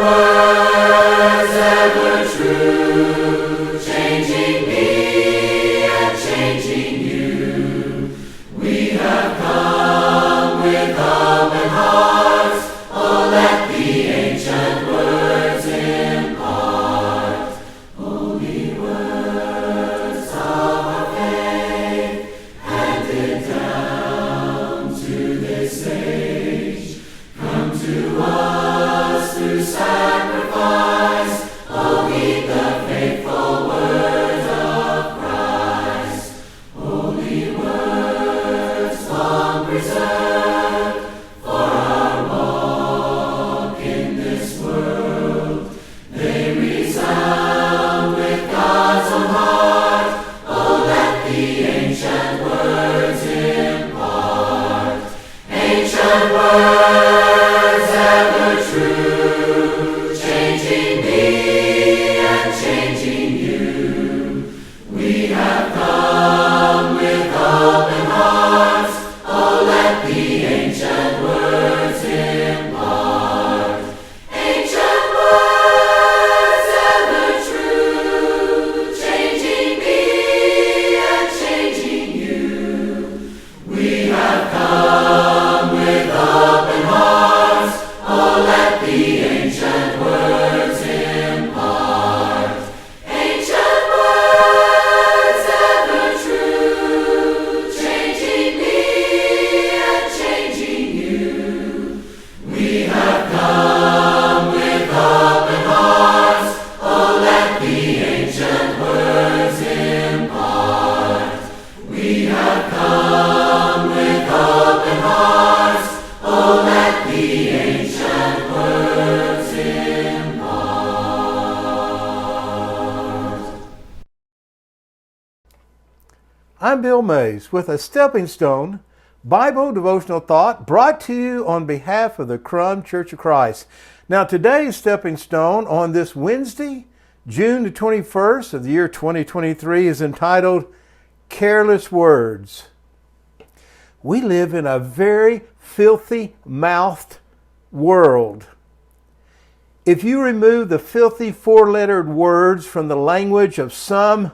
words ever true, changing me and changing you. We have come with open hearts. Oh, let the ancient words impart. Holy words of our faith, handed down to this age. Come to us through sacrifice. Oh, heed the faithful word of Christ. Holy words long preserved for our walk in this world. They resound with God's own heart. Oh, let the ancient words impart. Ancient words ever true, changing me and changing you. We have come with open hearts. Oh, let the ancient words impart. Ancient words ever true, changing me and changing you. We have come with open hearts. Oh, let the ancient words impart. Ancient words ever true, changing me and changing you. We have come with open hearts. Oh, let the ancient words impart. We have come with open hearts. Oh, let the ancient words impart. I'm Bill Mays with a Stepping Stone Bible devotional thought brought to you on behalf of the Krum Church of Christ. Now today's Stepping Stone on this Wednesday, June the 21st of the year 2023 is entitled Careless Words. We live in a very filthy-mouthed world. If you remove the filthy four-lettered words from the language of some,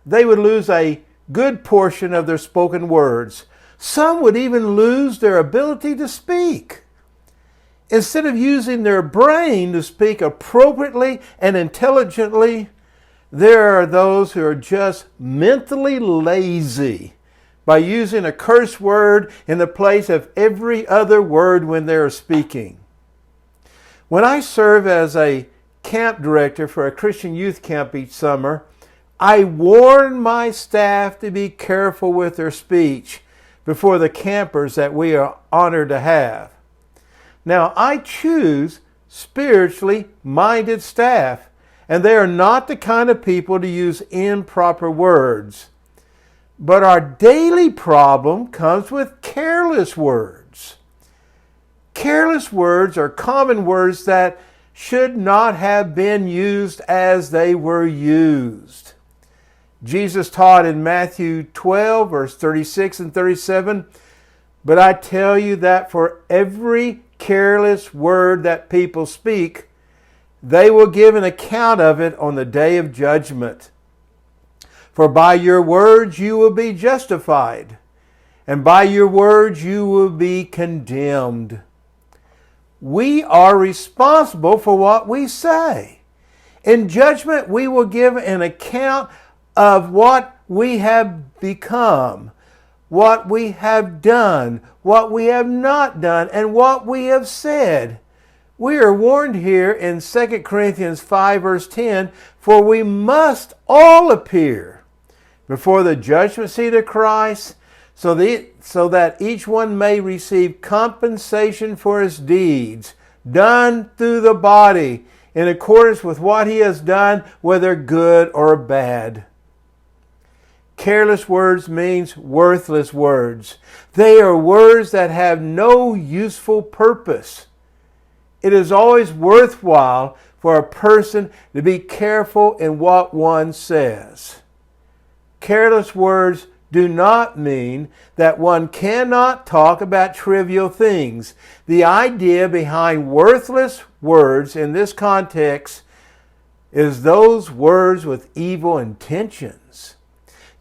they would lose a good portion of their spoken words. Some would even lose their ability to speak. Instead of using their brain to speak appropriately and intelligently, there are those who are just mentally lazy by using a curse word in the place of every other word when they are speaking. When I serve as a camp director for a Christian youth camp each summer, I warn my staff to be careful with their speech before the campers that we are honored to have. Now, I choose spiritually minded staff, and they are not the kind of people to use improper words. But our daily problem comes with careless words. Careless words are common words that should not have been used as they were used. Jesus taught in Matthew 12, verse 36 and 37, "But I tell you that for every careless word that people speak, they will give an account of it on the day of judgment. For by your words you will be justified, and by your words you will be condemned." We are responsible for what we say. In judgment, we will give an account of what we have become, what we have done, what we have not done, and what we have said. We are warned here in 2 Corinthians 5 verse 10, "For we must all appear before the judgment seat of Christ, so that each one may receive compensation for his deeds, done through the body, in accordance with what he has done, whether good or bad." Careless words means worthless words. They are words that have no useful purpose. It is always worthwhile for a person to be careful in what one says. Careless words do not mean that one cannot talk about trivial things. The idea behind worthless words in this context is those words with evil intentions.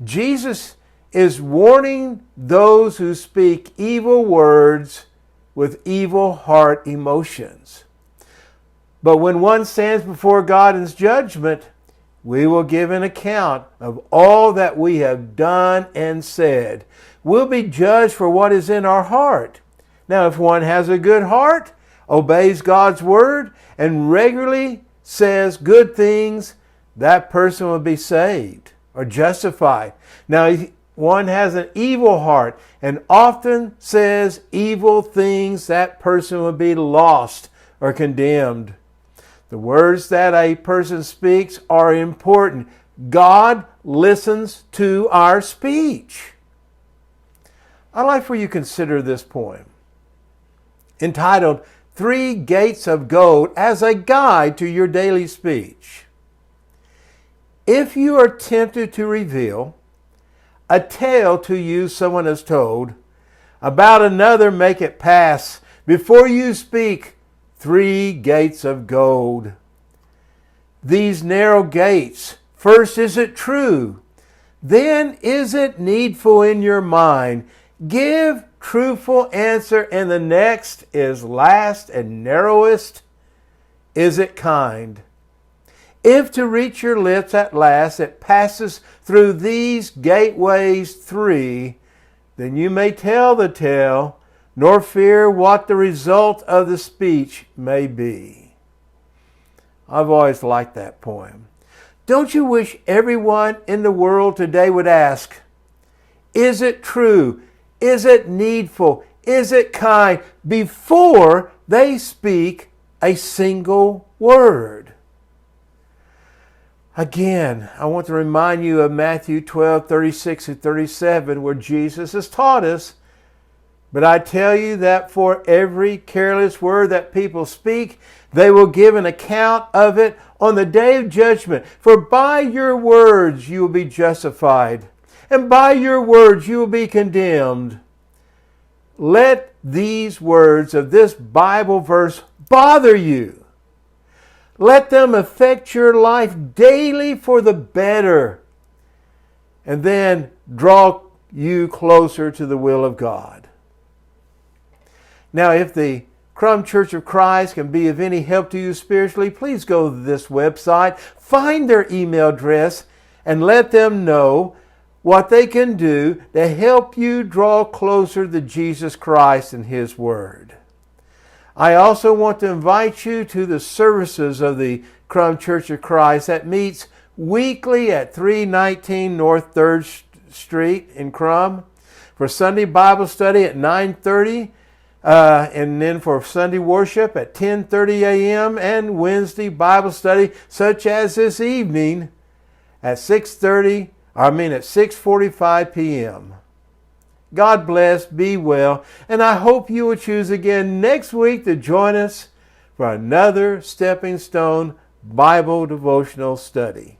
Jesus is warning those who speak evil words with evil heart emotions. But when one stands before God in judgment, we will give an account of all that we have done and said. We'll be judged for what is in our heart. Now, if one has a good heart, obeys God's word, and regularly says good things, that person will be saved or justified. Now, if one has an evil heart and often says evil things, that person will be lost or condemned. The words that a person speaks are important. God listens to our speech. I'd like for you to consider this poem entitled 3 Gates of Gold as a guide to your daily speech. If you are tempted to reveal a tale to you someone has told, about another make it pass. Before you speak, 3 gates of gold. These narrow gates, first, is it true? Then, is it needful in your mind? Give truthful answer, and the next is last and narrowest. Is it kind? If to reach your lips at last it passes through these gateways 3, then you may tell the tale, nor fear what the result of the speech may be. I've always liked that poem. Don't you wish everyone in the world today would ask, is it true? Is it needful? Is it kind? Before they speak a single word. Again, I want to remind you of Matthew 12:36-37, where Jesus has taught us, but I tell you that for every careless word that people speak, they will give an account of it on the day of judgment. For by your words you will be justified, and by your words you will be condemned. Let these words of this Bible verse bother you. Let them affect your life daily for the better, and then draw you closer to the will of God. Now, if the Krum Church of Christ can be of any help to you spiritually, please go to this website, find their email address, and let them know what they can do to help you draw closer to Jesus Christ and His Word. I also want to invite you to the services of the Krum Church of Christ that meets weekly at 319 North 3rd Street in Krum for Sunday Bible study at 9:30 and then for Sunday worship at 10:30 a.m. and Wednesday Bible study such as this evening at 6:45 p.m. God bless, be well, and I hope you will choose again next week to join us for another Stepping Stone Bible devotional study.